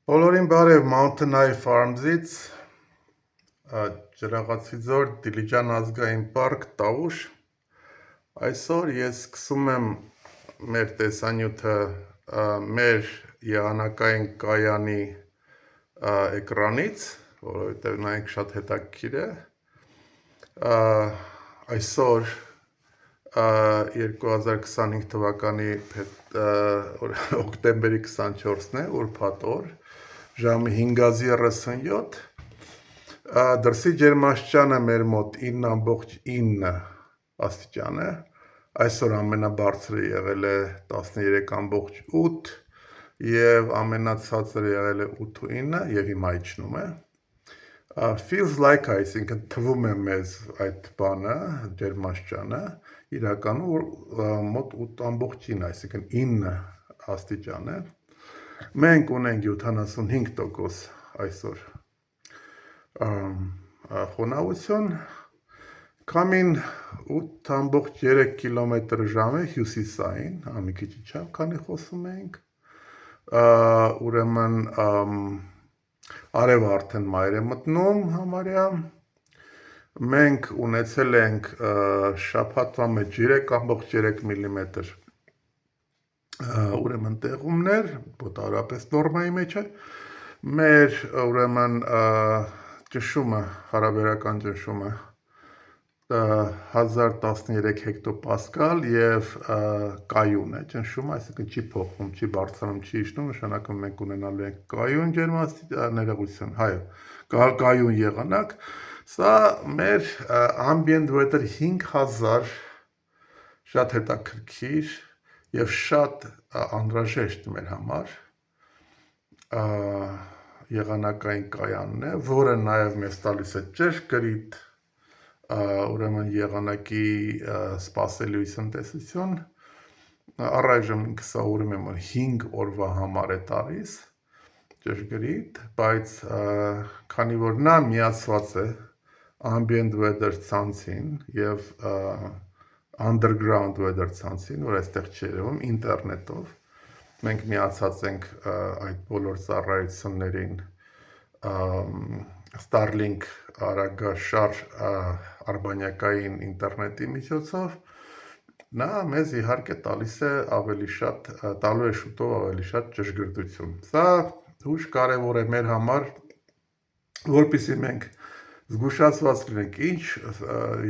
Բոլորին բարև Mountain Eye Farms-ից, Ջրաղացիձոր Դիլիջան ազգային պարկ Տավուշ։ Այսօր ես սկսում եմ մեր տեսանյութը մեր եղանակային կայանի էկրանից, որովհետև նա շատ հետաքրքիր է։ Այսօր 2025 թվականի օկտեմբերի 24-ն է, ուրբաթ օր, ժամը 5:37, դրսի ջերմաստիճանը մեր մոտ 9.9 աստիճան է, այսօր ամենաբարձրը եղել է 13.8 և ամենացածրը եղել է 8.9 և հիմա իջնում է։ Feels like, այսինքն թվում է մեզ այդ բանը, ջերմաստիճանը, իրականում մոտ 8.9, այսինքն 9 աստիճան է։ Մենք ունենք 75% այսօր խոնավություն, քամին 8.3 կմ/ժ է հյուսիսային, մի քիչ իջավ, քանի խոսում էինք, ուրեմն արևը արդեն մայր է մտնում համարյա, մենք ունեցել ենք շաբաթվա մեջ 3.3 մմ ուրեմն տեղումներ, մոտավորապես նորմայի մեջ է, մեր ուրեմն ճնշումը, հարաբերական ճնշումը 1013 հեկտոպասկալ և կայուն է ճնշումը, այսինքն չի փոխվում, չի բարձրանում, չի իջնում, նշանակում մենք ունենալու ենք կայուն ներողություն, կայուն եղանակ, սա մեր ambient weather 5000 շատ հետաքրքիր և շատ անհրաժեշտ մեր համար եղանակային կայանն է, որը նաև մեզ տալիս է ճշգրիտ ուրեմն եղանակի սպասելիության տեսություն, առայժմ ինքը սովորում եմ, որ 5 օրվա համար է տալիս, ճշգրիտ, բայց քանի որ նա միացված է ambient weather ցանցին և underground weather ցանցին, որ այստեղ չի երևում, ինտերնետով, մենք միացած ենք այդ բոլոր ծառայություններին Starlink արագաշարժ արբանյակային ինտերնետի միջոցով, նա մեզ իհարկե տալիս է ավելի շատ, տալու է շուտով ավելի շատ ճշգրտություն։ Սա հույժ կարևոր է մեր համար, որպեսզի մենք զգուշացված լինենք, ինչ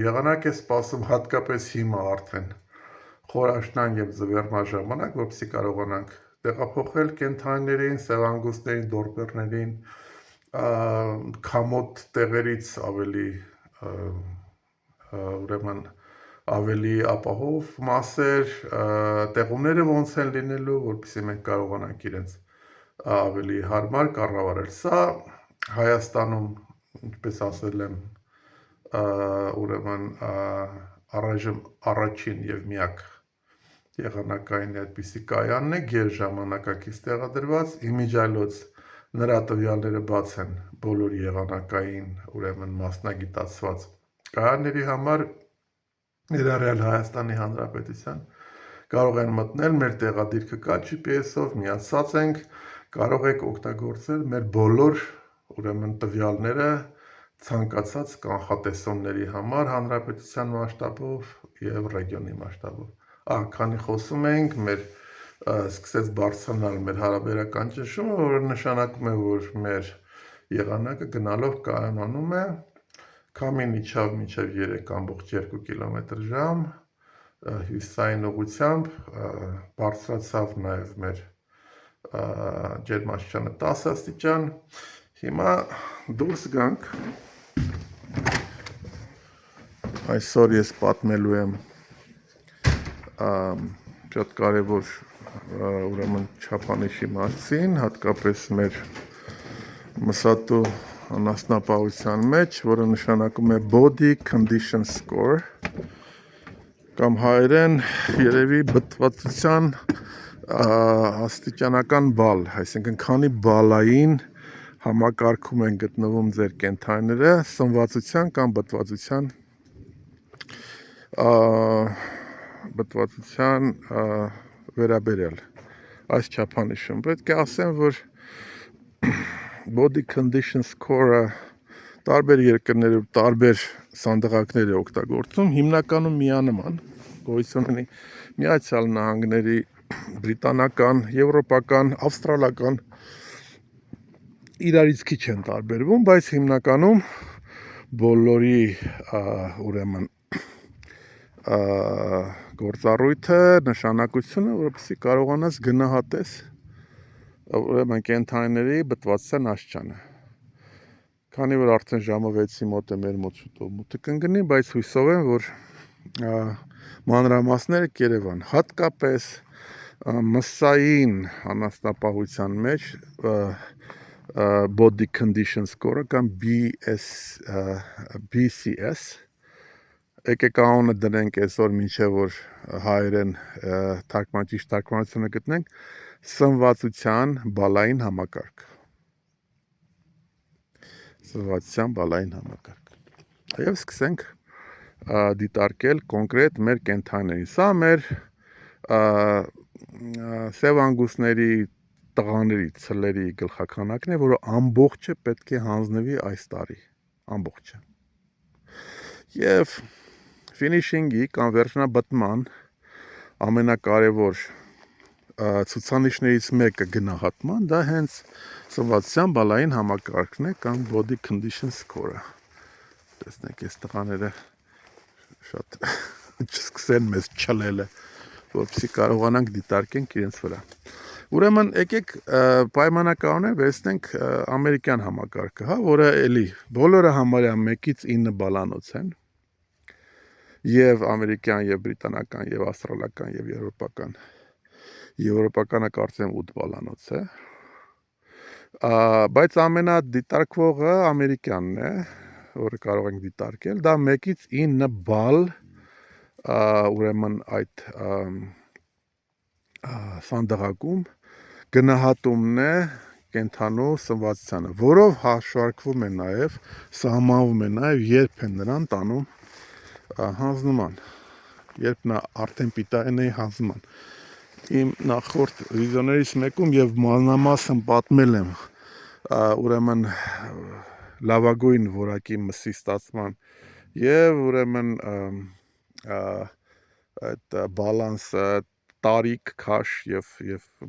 եղանակ է սպասում հատկապես հիմա արդեն խորաշնան և ձվեռնա ժամանակ, որպեսզի կարողանանք տեղափոխել կենդանիներին, սևանգուստներին, դորբերներին, քամոտ տեղերից ուրեմն ավելի ապահով մասեր, տեղումները ոնց են լինելու, որպեսզի մենք կարողանանք իրենց ավելի հարմար կառավարել։ Սա Հայաստանում, ինչպես ասել եմ, ուրեմն առայժմ առաջին և միակ եղանակային այդպիսի կայանն է, գերժամանակակից տեղադրված, իմիջիայլոց նրա տվյալները բաց են բոլոր եղանակային, ուրեմն մասնագիտացված կայանների համար, ներառյալ Հայաստանի Հանրապետության, կարող են մտնել, մեր տեղադիրքը կա GPS-ով, միացած ենք, կարող եք օգտագործել մեր բոլոր ուրեմն տվյալները ցանկացած կանխատեսումների համար հանրապետության մասշտաբով և ռեգիոնի մասշտաբով։ Քանի խոսում էինք, սկսեց բարձրանալ մեր հարաբերական ճնշումը, որը նշանակում է, որ մեր եղանակը գնալով կայունանում է, քամին իջավ մինչև 3.2 կմ/ժ, հյուսիսային ուղղությամբ, բարձրացավ նաև մեր ջերմաստիճանը 10 աստիճան, հիմա դուրս գանք, այսօր ես պատմելու եմ շատ կարևոր ուրեմն չափանիշի մասին, հատկապես մեր մսատու անասնապահության մեջ, որը նշանակում է Body Condition Score, կամ հայերեն երևի բթվածության աստիճանական բալ, այսինքն քանի բալային համակարգում են գտնվում ձեր կենդանիները սնվածության կամ բթվածության վերաբերյալ այս չափանիշում։ Պետք է ասեմ, որ body condition score-ը տարբեր երկրներում տարբեր սանդղակներ է օգտագործում, հիմնականում միանման, գոյություն ունի Միացյալ Նահանգների, բրիտանական, եվրոպական, ավստրալական իրարից քիչ են տարբերվում, բայց հիմնականում բոլորի ուրեմն գործառույթը, նշանակությունը, որովհետեւ կարողանաս գնահատես ուրեմն կենթանիների բտվածության աստիճանը։ Քանի որ արդեն ժամը 6-ի մոտ է, մեր մոտ շուտով մութը կընկնի, բայց հույսով եմ, որ մանրամասները կերևան, հատկապես մսային անասնապահության մեջ body condition score-ը կամ BCS, եկեք անունը դնենք այսօր մինչև որ հայերեն ճիշտ թարգմանությունը գտնենք, սնվածության բալային համակարգ։ Սնվածության բալային համակարգ։ Եվ սկսենք դիտարկել կոնկրետ մեր կենթանիներին։ Սա մեր սև անգուսների տղաների, ցլերի գլխաքանակն է, որը ամբողջը պետք է հանձնվի այս տարի, ամբողջը։ Եվ ֆինիշինգի կամ վերջնաբտման ամենակարևոր ցուցանիշներից մեկը գնահատման, դա հենց սնվածության բալային համակարգն է կամ body condition score-ը։ Տեսնեք, այս տղաները շատ չսկսեն մեզ չլելը, որպեսզի կարողանանք դիտարկենք իրենց վրա։ Ուրեմն եկեք պայմանականորեն վերցնենք ամերիկյան համակարգը, հա, որը էլի բոլորը համարյա 1-ից 9 բալանոց են, եւ ամերիկյան, եւ բրիտանական, եւ ավստրալական, եւ եվրոպական։ Եվրոպականը կարծեմ 8 բալանոց է։ Բայց ամենադիտարկվողը ամերիկյանն է, որը կարող ենք դիտարկել, դա 1-ից 9 բալ ուրեմն այդ սանդղակում գնահատումն է կենթանու սնվածությանը, որով հաշվարկվում է նաև, սահմանվում է նաև երբ են նրան տանում հանձնման, երբ նա արդեն պիտային է հանձնման։ Իմ նախորդ վիդեոներից մեկում եւ մանրամասն պատմել եմ ուրեմն լավագույն որակի մսի ստացման եւ ուրեմն այդ բալանսը տարիք, քաշ եւ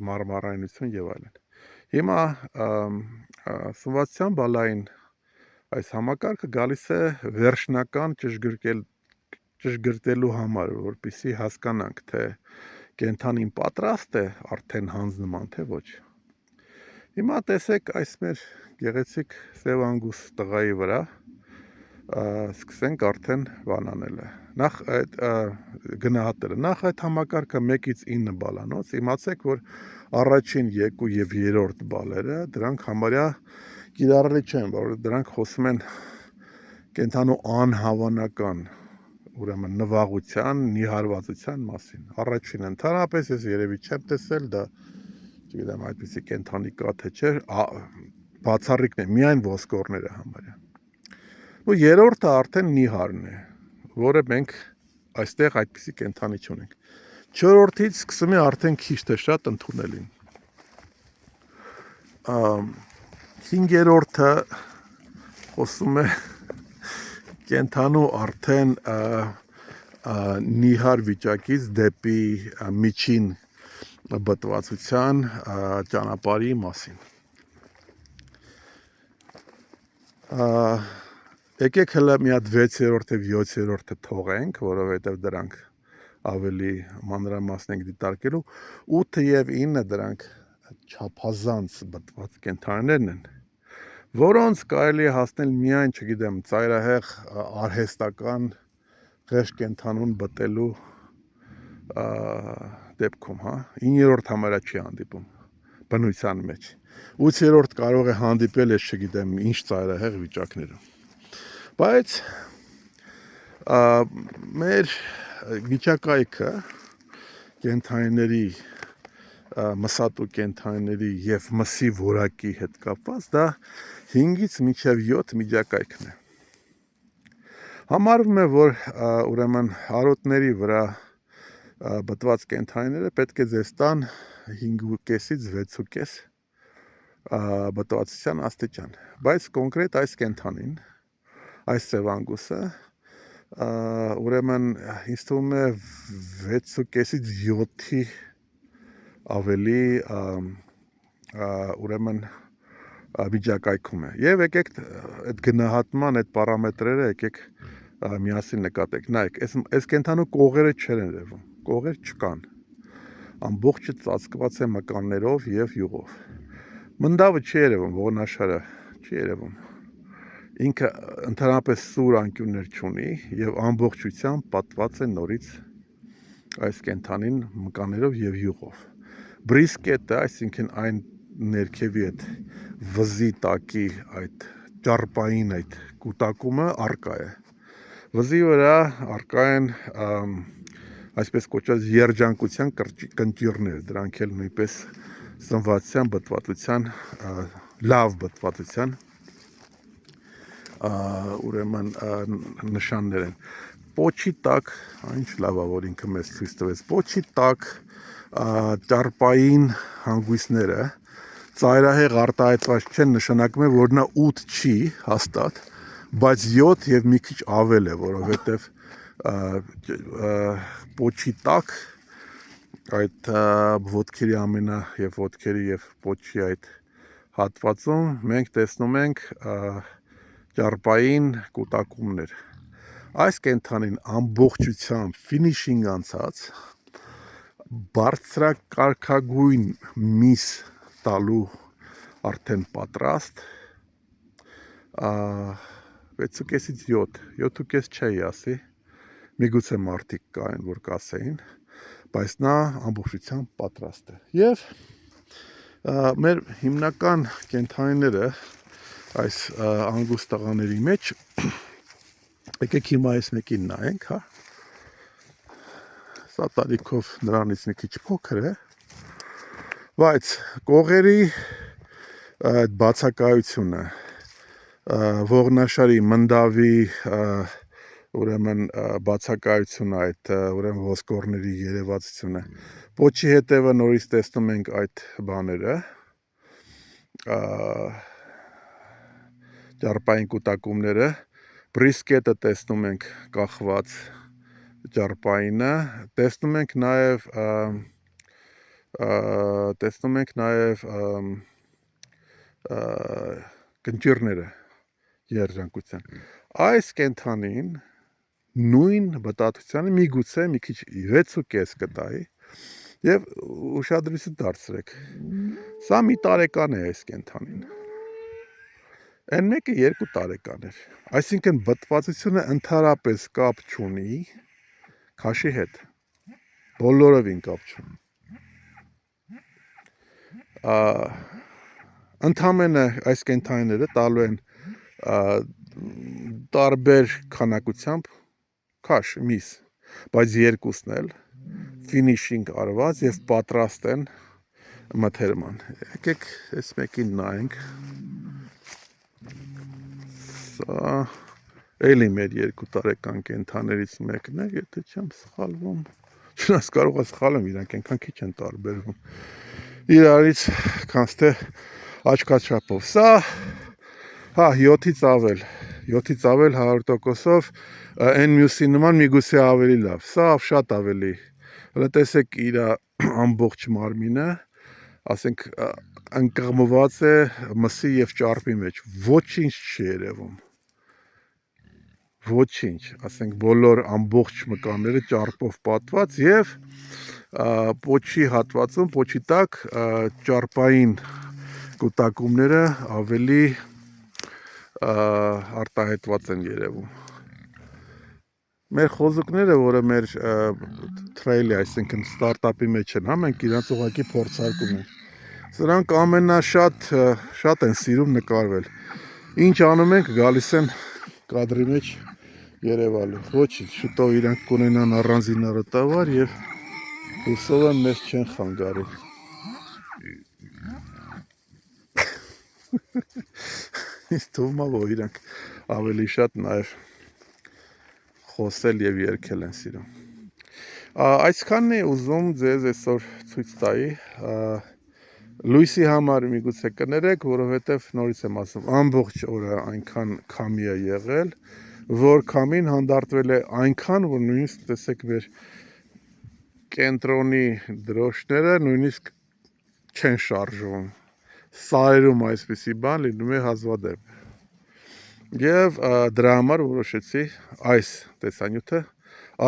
մարմարայնություն եւ այլն։ Հիմա սնվածության բալային այս համակարգը գալիս է վերջնական ճշգրտելու համար, որպեսզի հասկանանք, թե կենթանին պատրաստ է արդեն հանձնման, թե ոչ։ Հիմա տեսեք այս մեր գեղեցիկ սև անգուս տղայի վրա սկսենք արդեն բանանելը։ Նախ այդ գնահատելը։ Նախ այդ համակարգը 1-ից 9 բալանոց, իմացեք, որ առաջին 2 եւ 3-րդ բալերը դրանք համարյա կիրառելի չեն, որ դրանք խոսում են կենթանու անհավանական, ուրեմն նվաղության, նիհարվածության մասին։ Առաջինը ընդհանրապես ես երևի չեմ տեսել, դա չգիտեմ, այդպիսի կենթանի կա թե չէ, բացառիկն է, միայն ոսկորները համարյա։ Ու երրորդը արդեն նիհարն է, որը մենք այստեղ այդպիսի կենթանի չունենք։ Չորրորդից սկսում է արդեն քիչ թե շատ ընդունելին։ Հինգերորդը խոսում է կենթանու արդեն նիհար վիճակից դեպի միջին բտվածության ճանապարհի մասին։ Եկեք հələ մի հատ 6-րդ եւ 7-րդը թողենք, որովհետեւ դրանք ավելի մանրամասն ենք դիտարկելու։ 8-ը եւ 9-ը դրանք չափազանց բտված կենթանիներն են, որոնց կարելի է հասնել միայն, չգիտեմ, ծայրահեղ արհեստական ղեշ կենթանուն բտելու դեպքում, հա, 9-րդ համարյա չի հանդիպում բնության մեջ։ 8-րդ կարող է հանդիպել, ես չգիտեմ, ինչ ծայրահեղ վիճակներում։ Բայց մեր միջակայքը կենթանիների, մսատու կենթանիների եւ մսի որակի հետ կապված, դա 5-ից մինչև 7 միջակայքն է։ Համարվում է, որ ուրեմն հարոտների վրա բտված կենթանիները պետք է ձեզ տան 5.5-ից 6.5 բտվածության աստիճան, բայց կոնկրետ այս կենթանին, այս սևանգուսը, ուրեմն ինձ թվում է 6.5-ից 7-ի ավելի ուրեմն վիճակայքում է։ Եվ եկեք այդ գնահատման այդ պարամետրերը եկեք միասին նկատեք։ Նայեք, այս կենթանու կողերը չեն երևում, կողեր չկան։ Ամբողջը ծածկված է մկաններով եւ յուղով։ Մնդավը չի երևում, ողնաշարը չի երևում։ Ինքը ընդհանրապես սուր անկյուններ չունի եւ ամբողջությամբ պատված է նորից այս կենթանին մկաններով եւ յուղով։ Բրիսկետը, այսինքն այն ներքևի այդ վզի տակի այդ ճարպային այդ կուտակումը արկա է։ Վզի վրա արկա են այսպես կոչված երջանկության կնճիռներ, դրանք էլ նույնպես սնվածության, բտվածության, լավ բտվածության ուրեմն նշաններ են։ Պոչի տակ, ինչ լավ է, որ ինքը մեզ ցույց տվեց, պոչի տակ ճարպային հանգույցները ծայրահեղ արտահայտված չեն, նշանակում է, որ նա 8 չի հաստատ, բայց 7 եւ մի քիչ ավել է, որովհետեւ պոչի տակ այդ ոտքերի եւ ոտքերի եւ պոչի այդ հատվածում մենք տեսնում ենք ճարպային կուտակումներ։ Այս կենթանին ամբողջությամբ ֆինիշինգ անցած բարձրակարգագույն միս տալու արդեն պատրաստ 6.5-ից 7.5 չի ասի, միգուցե մարդիկ կային, որ կասեին, բայց նա ամբողջությամբ պատրաստ է։ Եվ մեր հիմնական կենթանիները այս անգուստ տղաների մեջ, եկեք հիմա այս մեկին նայենք, հա։ Սա տարիքով նրանից մի քիչ փոքր է, բայց կողերի այդ բացակայությունը, ողնաշարի, մնդավի ուրեմն բացակայությունը, այդ ուրեմն ոսկորների երևացությունը, պոչի հետևը նորից տեսնում ենք այդ բաները, ճարպային կուտակումները, բրիսկետը տեսնում ենք կախված ճարպայինը, տեսնում ենք նաև կնճիռները երջանկության։ Այս կենթանին նույն բտածությանը միգուցե մի քիչ 6.5 կտայի եւ ուշադրություն դարձրեք։ Սա մի տարեկան է այս կենթանին։ Այն մեկը 2 տարեկան էր։ Այսինքն բտվածությունը ընդհանրապես կապ չունի քաշի հետ։ Բոլորովին կապ չունի։ Ընդամենը այս կենթանիները տալու են տարբեր քանակությամբ քաշ, միս, բայց երկուսն էլ ֆինիշինգ արված եւ պատրաստ են մթերման։ Եկեք այս մեկին նայենք։ Սա էլի մեր 2 տարեկան կենթաներից մեկն է, եթե չեմ սխալվում։ Չնայած կարող է սխալեմ, իրանք այնքան քիչ են տարբերվում իրարից, քանց թե աչքաչափով։ Սա, հա, 7-ից ավել 100%-ով, այն մյուսի նման միգուցե ավելի լավ։ Սա շատ ավելի, հələ տեսեք իր ամբողջ մարմինը, ասենք ընկղմված է մսի եւ ճարպի մեջ, ոչինչ չի երևում։ Ոչինչ, ասենք բոլոր ամբողջ մկանները ճարպով պատված եւ պոչի հատվածում, պոչի տակ ճարպային կուտակումները ավելի արտահայտված են երևում։ Մեր խոզուկները, որը մեր թրեյլի, այսինքն ստարտափի մեջ են, հա, մենք իրանց ուղղակի փորձարկում ենք։ Սրանք շատ են սիրում նկարվել։ Ինչ անում ենք, գալիս են կադրի մեջ երևալու։ Ոչինչ, շուտով իրանք կունենան առանձին առտավար եւ հուսով եմ մեզ չեն խանգարի։ Ինձ թվում է, որ իրանք ավելի շատ նաև խոսել եւ երգել են սիրում։ Այսքանն է ուզում ձեզ այսօր ցույց տայի Լույսի համար միգուցե կներեք, որովհետև նորից եմ ասում, ամբողջ օրը այնքան քամի է եղել, որ քամին հանդարտվել է այնքան, որ նույնիսկ տեսեք մեր կենտրոնի դրոշները նույնիսկ չեն շարժվում։ Սարերում այսպիսի բան լինում է հազվադեպ։ Եվ դրա համար որոշեցի այս տեսանյութը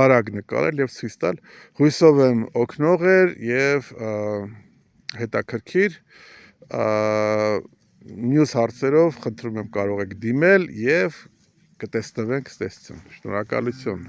արագ նկարել եւ ցույց տալ։ Հույսով եմ օգնող էր եւ հետաքրքիր, մյուս հարցերով խնդրում եմ կարող եք դիմել եւ կտեսնվենք, ստեսցում։ Շնորհակալություն։